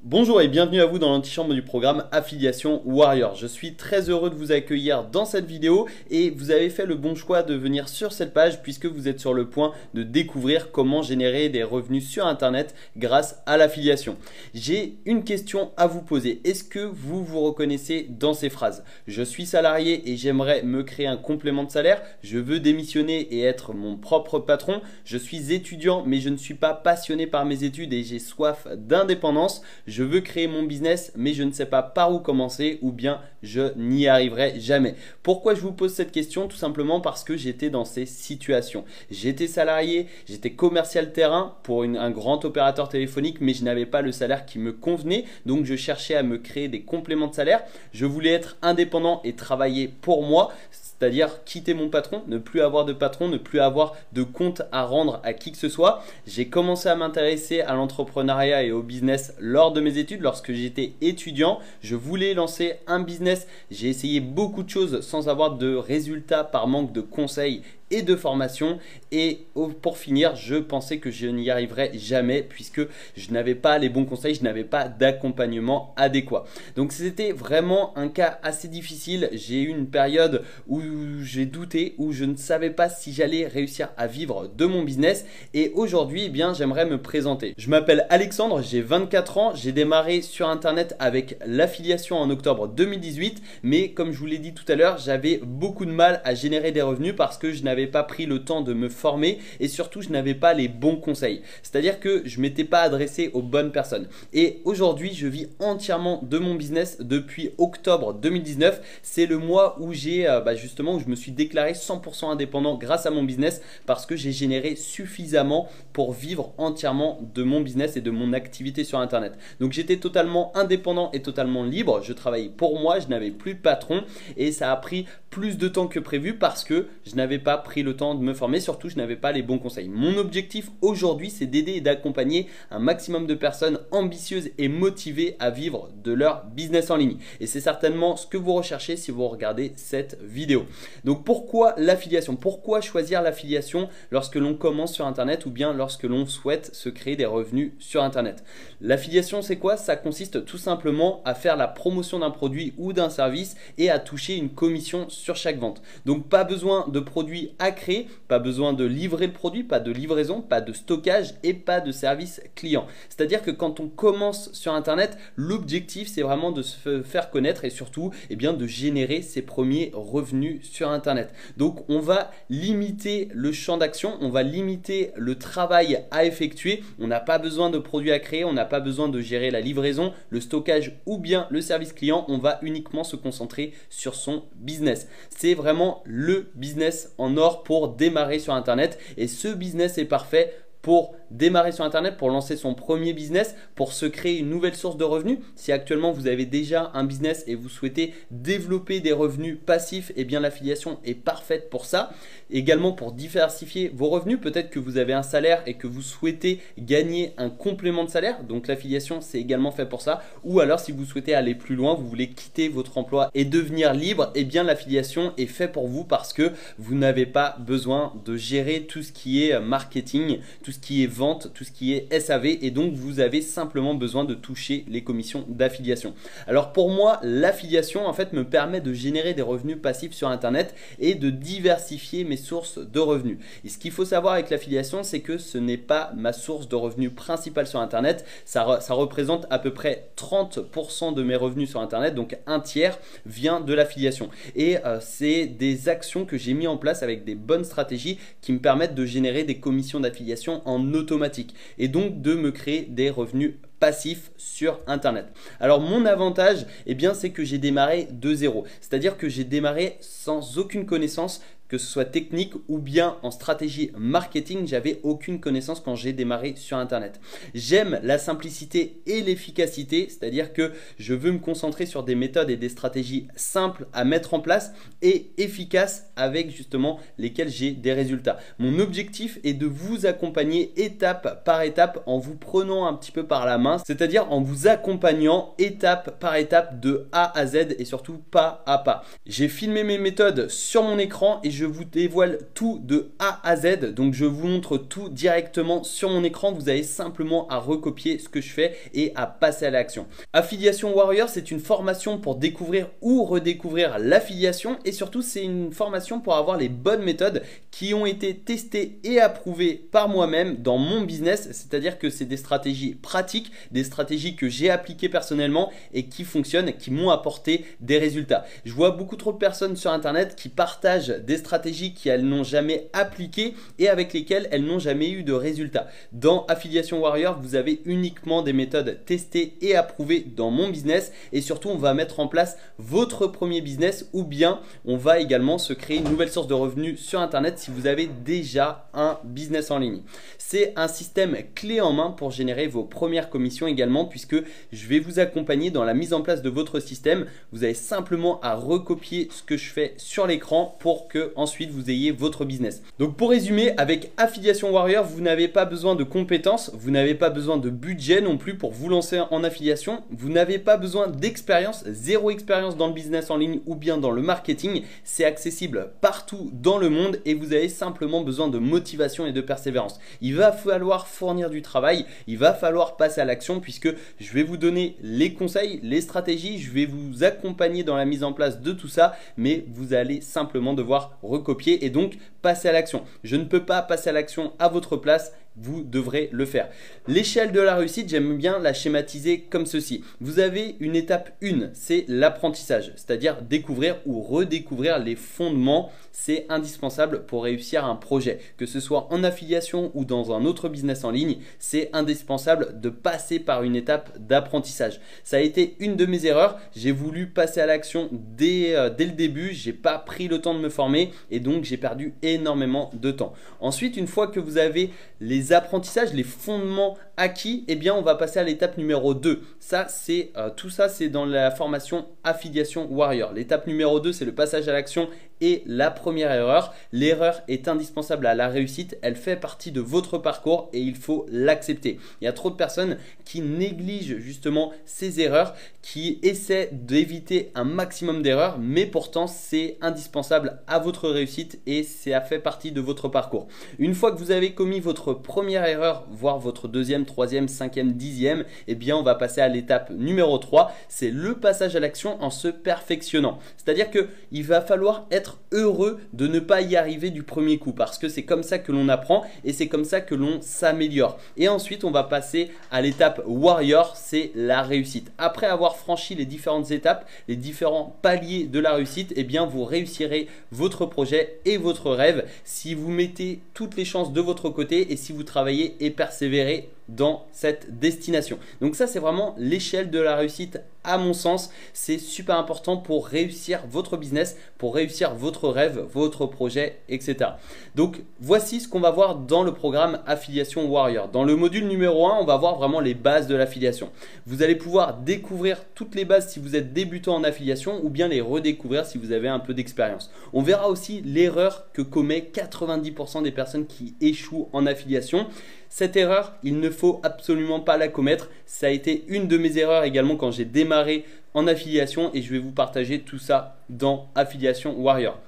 Bonjour et bienvenue à vous dans l'antichambre du programme Affiliation Warrior. Je suis très heureux de vous accueillir dans cette vidéo et vous avez fait le bon choix de venir sur cette page puisque vous êtes sur le point de découvrir comment générer des revenus sur internet grâce à l'affiliation. J'ai une question à vous poser. Est-ce que vous vous reconnaissez dans ces phrases? Je suis salarié et j'aimerais me créer un complément de salaire. Je veux démissionner et être mon propre patron. Je suis étudiant mais je ne suis pas passionné par mes études et j'ai soif d'indépendance. Je veux créer mon business, mais je ne sais pas par où commencer ou bien je n'y arriverai jamais. Pourquoi je vous pose cette question? Tout simplement parce que j'étais dans ces situations. J'étais salarié, j'étais commercial terrain pour un grand opérateur téléphonique, mais je n'avais pas le salaire qui me convenait. Donc, je cherchais à me créer des compléments de salaire. Je voulais être indépendant et travailler pour moi. C'est-à-dire quitter mon patron, ne plus avoir de patron, ne plus avoir de compte à rendre à qui que ce soit. J'ai commencé à m'intéresser à l'entrepreneuriat et au business lors de mes études, lorsque j'étais étudiant. Je voulais lancer un business. J'ai essayé beaucoup de choses sans avoir de résultats par manque de conseils et de formation, et pour finir je pensais que je n'y arriverais jamais puisque je n'avais pas les bons conseils, je n'avais pas d'accompagnement adéquat. Donc c'était vraiment un cas assez difficile. J'ai eu une période où j'ai douté, où je ne savais pas si j'allais réussir à vivre de mon business, et aujourd'hui eh bien j'aimerais me présenter. Je m'appelle Alexandre, j'ai 24 ans, j'ai démarré sur internet avec l'affiliation en octobre 2018, mais comme je vous l'ai dit tout à l'heure, j'avais beaucoup de mal à générer des revenus parce que je n'avais pas pris le temps de me former et surtout je n'avais pas les bons conseils. C'est-à-dire que je ne m'étais pas adressé aux bonnes personnes. Et aujourd'hui, je vis entièrement de mon business depuis octobre 2019. C'est le mois où justement où je me suis déclaré 100% indépendant grâce à mon business parce que j'ai généré suffisamment pour vivre entièrement de mon business et de mon activité sur internet. Donc j'étais totalement indépendant et totalement libre. Je travaillais pour moi, je n'avais plus de patron et ça a pris plus de temps que prévu parce que je n'avais pas pris le temps de me former, surtout je n'avais pas les bons conseils. Mon objectif aujourd'hui, c'est d'aider et d'accompagner un maximum de personnes ambitieuses et motivées à vivre de leur business en ligne. Et c'est certainement ce que vous recherchez si vous regardez cette vidéo. Donc pourquoi l'affiliation? Pourquoi choisir l'affiliation lorsque l'on commence sur internet ou bien lorsque l'on souhaite se créer des revenus sur internet? L'affiliation, c'est quoi? Ça consiste tout simplement à faire la promotion d'un produit ou d'un service et à toucher une commission sur chaque vente. Donc pas besoin de produit à créer, pas besoin de livrer le produit, pas de livraison, pas de stockage et pas de service client. C'est-à-dire que quand on commence sur internet, l'objectif c'est vraiment de se faire connaître et surtout de générer ses premiers revenus sur internet. Donc on va limiter le champ d'action, on va limiter le travail à effectuer. On n'a pas besoin de produits à créer, on n'a pas besoin de gérer la livraison, le stockage ou bien le service client. On va uniquement se concentrer sur son business. C'est vraiment le business en or pour démarrer sur internet, et ce business est parfait pour démarrer sur internet, pour lancer son premier business, pour se créer une nouvelle source de revenus. Si actuellement vous avez déjà un business et vous souhaitez développer des revenus passifs, eh bien l'affiliation est parfaite pour ça. Également pour diversifier vos revenus, peut-être que vous avez un salaire et que vous souhaitez gagner un complément de salaire, donc l'affiliation c'est également fait pour ça. Ou alors si vous souhaitez aller plus loin, vous voulez quitter votre emploi et devenir libre, eh bien l'affiliation est fait pour vous parce que vous n'avez pas besoin de gérer tout ce qui est marketing, tout ce qui est vente, tout ce qui est SAV, et donc vous avez simplement besoin de toucher les commissions d'affiliation. Alors pour moi, l'affiliation en fait me permet de générer des revenus passifs sur internet et de diversifier mes sources de revenus. Et ce qu'il faut savoir avec l'affiliation, c'est que ce n'est pas ma source de revenus principale sur internet. Ça représente à peu près 30% de mes revenus sur internet, donc un tiers vient de l'affiliation. Et c'est des actions que j'ai mis en place avec des bonnes stratégies qui me permettent de générer des commissions d'affiliation en automatique et donc de me créer des revenus passifs sur internet. Alors mon avantage, c'est que j'ai démarré de zéro, c'est-à-dire que j'ai démarré sans aucune connaissance, que ce soit technique ou bien en stratégie marketing. J'avais aucune connaissance quand j'ai démarré sur internet. J'aime la simplicité et l'efficacité, c'est-à-dire que je veux me concentrer sur des méthodes et des stratégies simples à mettre en place et efficaces avec justement lesquelles j'ai des résultats. Mon objectif est de vous accompagner étape par étape en vous prenant un petit peu par la main, c'est-à-dire en vous accompagnant étape par étape de A à Z et surtout pas à pas. J'ai filmé mes méthodes sur mon écran et je vous dévoile tout de A à Z. Donc je vous montre tout directement sur mon écran. Vous avez simplement à recopier ce que je fais et à passer à l'action. Affiliation Warrior, c'est une formation pour découvrir ou redécouvrir l'affiliation et surtout c'est une formation pour avoir les bonnes méthodes qui ont été testées et approuvées par moi-même dans mon business. C'est-à-dire que c'est des stratégies pratiques, des stratégies que j'ai appliquées personnellement et qui fonctionnent, qui m'ont apporté des résultats. Je vois beaucoup trop de personnes sur internet qui partagent des stratégies qu'elles n'ont jamais appliquées et avec lesquelles elles n'ont jamais eu de résultats. Dans Affiliation Warrior, vous avez uniquement des méthodes testées et approuvées dans mon business et surtout on va mettre en place votre premier business ou bien on va également se créer une nouvelle source de revenus sur internet si vous avez déjà un business en ligne. C'est un système clé en main pour générer vos premières commissions également puisque je vais vous accompagner dans la mise en place de votre système. Vous avez simplement à recopier ce que je fais sur l'écran pour que ensuite vous ayez votre business. Donc pour résumer, avec Affiliation Warrior, vous n'avez pas besoin de compétences, vous n'avez pas besoin de budget non plus pour vous lancer en affiliation, vous n'avez pas besoin d'expérience, zéro expérience dans le business en ligne ou bien dans le marketing. C'est accessible partout dans le monde et vous avez simplement besoin de motivation et de persévérance. Il va falloir fournir du travail, il va falloir passer à l'action puisque je vais vous donner les conseils, les stratégies, je vais vous accompagner dans la mise en place de tout ça, mais vous allez simplement devoir recopier et donc passer à l'action. Je ne peux pas passer à l'action à votre place. Vous devrez le faire. L'échelle de la réussite, j'aime bien la schématiser comme ceci. Vous avez une étape 1, c'est l'apprentissage, c'est-à-dire découvrir ou redécouvrir les fondements. C'est indispensable pour réussir un projet. Que ce soit en affiliation ou dans un autre business en ligne, c'est indispensable de passer par une étape d'apprentissage. Ça a été une de mes erreurs. J'ai voulu passer à l'action dès le début. Je n'ai pas pris le temps de me former et donc j'ai perdu énormément de temps. Ensuite, une fois que vous avez les apprentissages, les fondements acquis, eh bien on va passer à l'étape numéro 2. Tout ça c'est dans la formation Affiliation Warrior. L'étape numéro 2, c'est le passage à l'action et la première erreur. L'erreur est indispensable à la réussite, elle fait partie de votre parcours et il faut l'accepter. Il y a trop de personnes qui négligent justement ces erreurs, qui essaient d'éviter un maximum d'erreurs, mais pourtant c'est indispensable à votre réussite et ça fait partie de votre parcours. Une fois que vous avez commis votre première erreur, voire votre deuxième, troisième, cinquième, dixième, eh bien on va passer à l'étape numéro 3, c'est le passage à l'action en se perfectionnant. C'est-à-dire qu'il va falloir être heureux de ne pas y arriver du premier coup parce que c'est comme ça que l'on apprend et c'est comme ça que l'on s'améliore. Et ensuite on va passer à l'étape Warrior, c'est la réussite. Après avoir franchi les différentes étapes, les différents paliers de la réussite, eh bien vous réussirez votre projet et votre rêve si vous mettez toutes les chances de votre côté et si vous travaillez et persévérez dans cette destination. Donc ça c'est vraiment l'échelle de la réussite à mon sens. C'est super important pour réussir votre business, pour réussir votre rêve, votre projet, etc. Donc voici ce qu'on va voir dans le programme Affiliation Warrior. Dans le module numéro 1, on va voir vraiment les bases de l'affiliation. Vous allez pouvoir découvrir toutes les bases si vous êtes débutant en affiliation ou bien les redécouvrir si vous avez un peu d'expérience. On verra aussi l'erreur que commet 90% des personnes qui échouent en affiliation. Cette erreur, il ne faut absolument pas la commettre. Ça a été une de mes erreurs également quand j'ai démarré en affiliation et je vais vous partager tout ça dans Affiliation Warrior.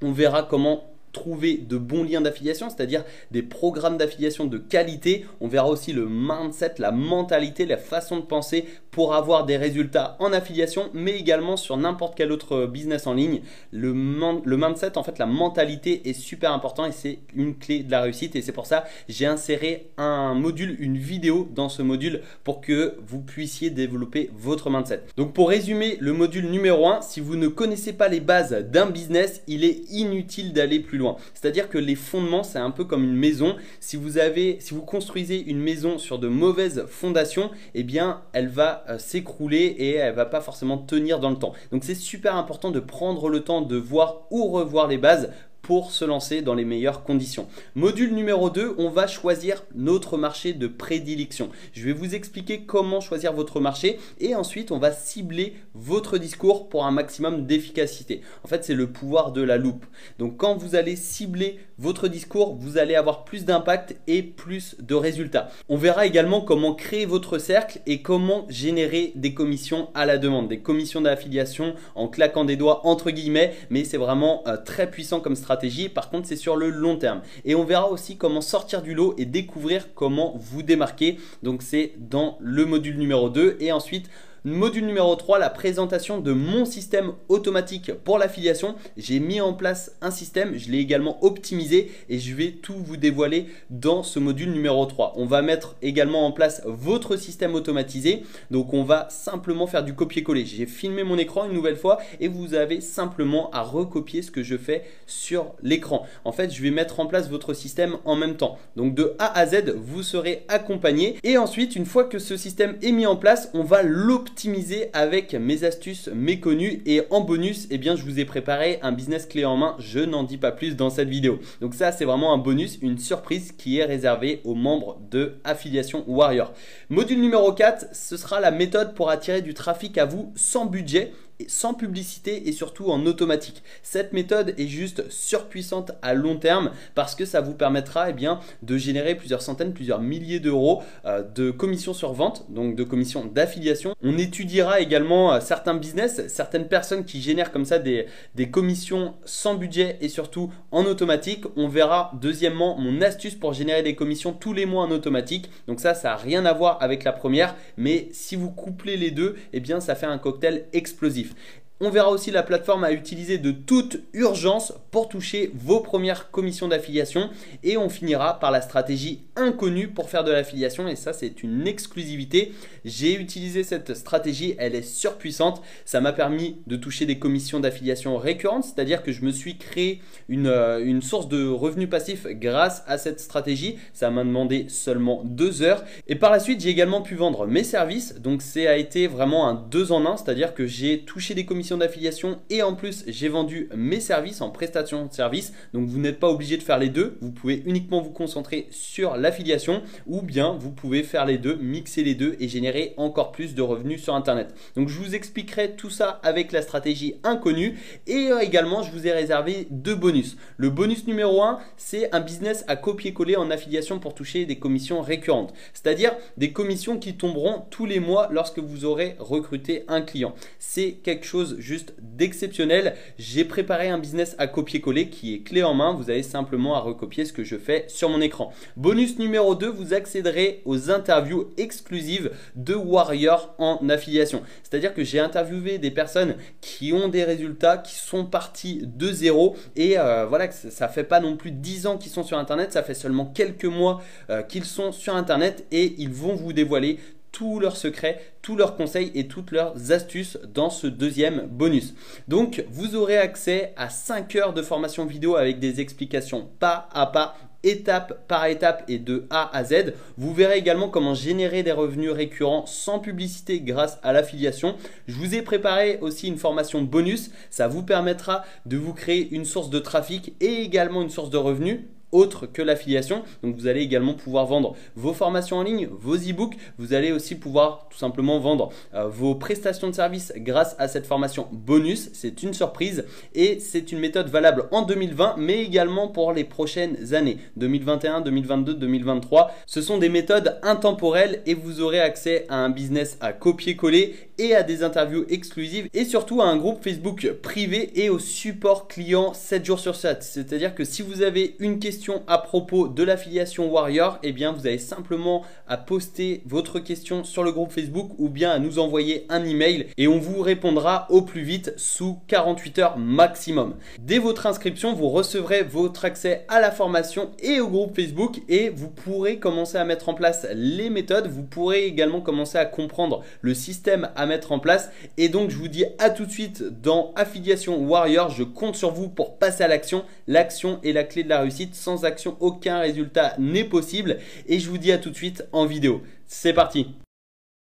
On verra comment trouver de bons liens d'affiliation, c'est-à-dire des programmes d'affiliation de qualité. On verra aussi le mindset, la mentalité, la façon de penser pour avoir des résultats en affiliation, mais également sur n'importe quel autre business en ligne. Le mindset, en fait, la mentalité est super important et c'est une clé de la réussite. Et c'est pour ça que j'ai inséré un module, une vidéo dans ce module pour que vous puissiez développer votre mindset. Donc pour résumer le module numéro 1, si vous ne connaissez pas les bases d'un business, il est inutile d'aller plus loin. C'est-à-dire que les fondements, c'est un peu comme une maison. Si vous construisez une maison sur de mauvaises fondations, eh bien, elle va s'écrouler et elle va pas forcément tenir dans le temps. Donc, c'est super important de prendre le temps de voir ou revoir les bases pour se lancer dans les meilleures conditions. Module numéro 2, on va choisir notre marché de prédilection. Je vais vous expliquer comment choisir votre marché et ensuite on va cibler votre discours pour un maximum d'efficacité. En fait, c'est le pouvoir de la loupe. Donc quand vous allez cibler votre discours, vous allez avoir plus d'impact et plus de résultats. On verra également comment créer votre cercle et comment générer des commissions à la demande, des commissions d'affiliation en claquant des doigts entre guillemets, mais c'est vraiment très puissant comme stratégie. Par contre, c'est sur le long terme. Et on verra aussi comment sortir du lot et découvrir comment vous démarquer. Donc c'est dans le module numéro 2 et ensuite module numéro 3, la présentation de mon système automatique pour l'affiliation. J'ai mis en place un système, je l'ai également optimisé et je vais tout vous dévoiler dans ce module numéro 3. On va mettre également en place votre système automatisé. Donc on va simplement faire du copier-coller. J'ai filmé mon écran une nouvelle fois et vous avez simplement à recopier ce que je fais sur l'écran. En fait, je vais mettre en place votre système en même temps. Donc de A à Z, vous serez accompagné. Et ensuite, une fois que ce système est mis en place, on va l'optimiser avec mes astuces méconnues et en bonus, eh bien, je vous ai préparé un business clé en main. Je n'en dis pas plus dans cette vidéo. Donc ça, c'est vraiment un bonus, une surprise qui est réservée aux membres de Affiliation Warrior. Module numéro 4, ce sera la méthode pour attirer du trafic à vous sans budget, sans publicité et surtout en automatique. Cette méthode est juste surpuissante à long terme parce que ça vous permettra de générer plusieurs centaines, plusieurs milliers d'euros de commissions sur vente, donc de commissions d'affiliation. On étudiera également certains business, certaines personnes qui génèrent comme ça des commissions sans budget et surtout en automatique. On verra deuxièmement mon astuce pour générer des commissions tous les mois en automatique. Donc ça n'a rien à voir avec la première, mais si vous couplez les deux, eh bien ça fait un cocktail explosif. On verra aussi la plateforme à utiliser de toute urgence pour toucher vos premières commissions d'affiliation et on finira par la stratégie inconnue pour faire de l'affiliation et ça c'est une exclusivité. J'ai utilisé cette stratégie, elle est surpuissante. Ça m'a permis de toucher des commissions d'affiliation récurrentes, c'est-à-dire que je me suis créé une source de revenus passifs grâce à cette stratégie. Ça m'a demandé seulement 2 heures et par la suite j'ai également pu vendre mes services. Donc ça a été vraiment un 2 en 1, c'est-à-dire que j'ai touché des commissions d'affiliation et en plus j'ai vendu mes services en prestation de service. Donc vous n'êtes pas obligé de faire les deux, vous pouvez uniquement vous concentrer sur l'affiliation ou bien vous pouvez faire les deux, mixer les deux et générer encore plus de revenus sur internet. Donc je vous expliquerai tout ça avec la stratégie inconnue et également je vous ai réservé 2 bonus. Le bonus numéro 1, c'est un business à copier-coller en affiliation pour toucher des commissions récurrentes, c'est-à-dire des commissions qui tomberont tous les mois lorsque vous aurez recruté un client. C'est quelque chose juste d'exceptionnel. J'ai préparé un business à copier-coller qui est clé en main. Vous avez simplement à recopier ce que je fais sur mon écran. Bonus numéro 2, vous accéderez aux interviews exclusives de Warrior en affiliation. C'est-à-dire que j'ai interviewé des personnes qui ont des résultats, qui sont partis de zéro et voilà, ça fait pas non plus 10 ans qu'ils sont sur internet, ça fait seulement quelques mois qu'ils sont sur internet et ils vont vous dévoiler tous leurs secrets, tous leurs conseils et toutes leurs astuces dans ce deuxième bonus. Donc vous aurez accès à 5 heures de formation vidéo avec des explications pas à pas, étape par étape et de A à Z. Vous verrez également comment générer des revenus récurrents sans publicité grâce à l'affiliation. Je vous ai préparé aussi une formation bonus. Ça vous permettra de vous créer une source de trafic et également une source de revenus autre que l'affiliation. Donc vous allez également pouvoir vendre vos formations en ligne, vos e-books. Vous allez aussi pouvoir tout simplement vendre vos prestations de services grâce à cette formation bonus. C'est une surprise et c'est une méthode valable en 2020 mais également pour les prochaines années 2021, 2022, 2023. Ce sont des méthodes intemporelles et vous aurez accès à un business à copier-coller et à des interviews exclusives et surtout à un groupe Facebook privé et au support client 7 jours sur 7. C'est-à-dire que si vous avez une question à propos de l'affiliation Warrior, eh bien vous avez simplement à poster votre question sur le groupe Facebook ou bien à nous envoyer un email et on vous répondra au plus vite sous 48 heures maximum. Dès votre inscription, vous recevrez votre accès à la formation et au groupe Facebook et vous pourrez commencer à mettre en place les méthodes. Vous pourrez également commencer à comprendre le système à mettre en place et donc je vous dis à tout de suite dans Affiliation Warrior. Je compte sur vous pour passer à l'action. L'action est la clé de la réussite. Sans action, aucun résultat n'est possible et je vous dis à tout de suite en vidéo. C'est parti!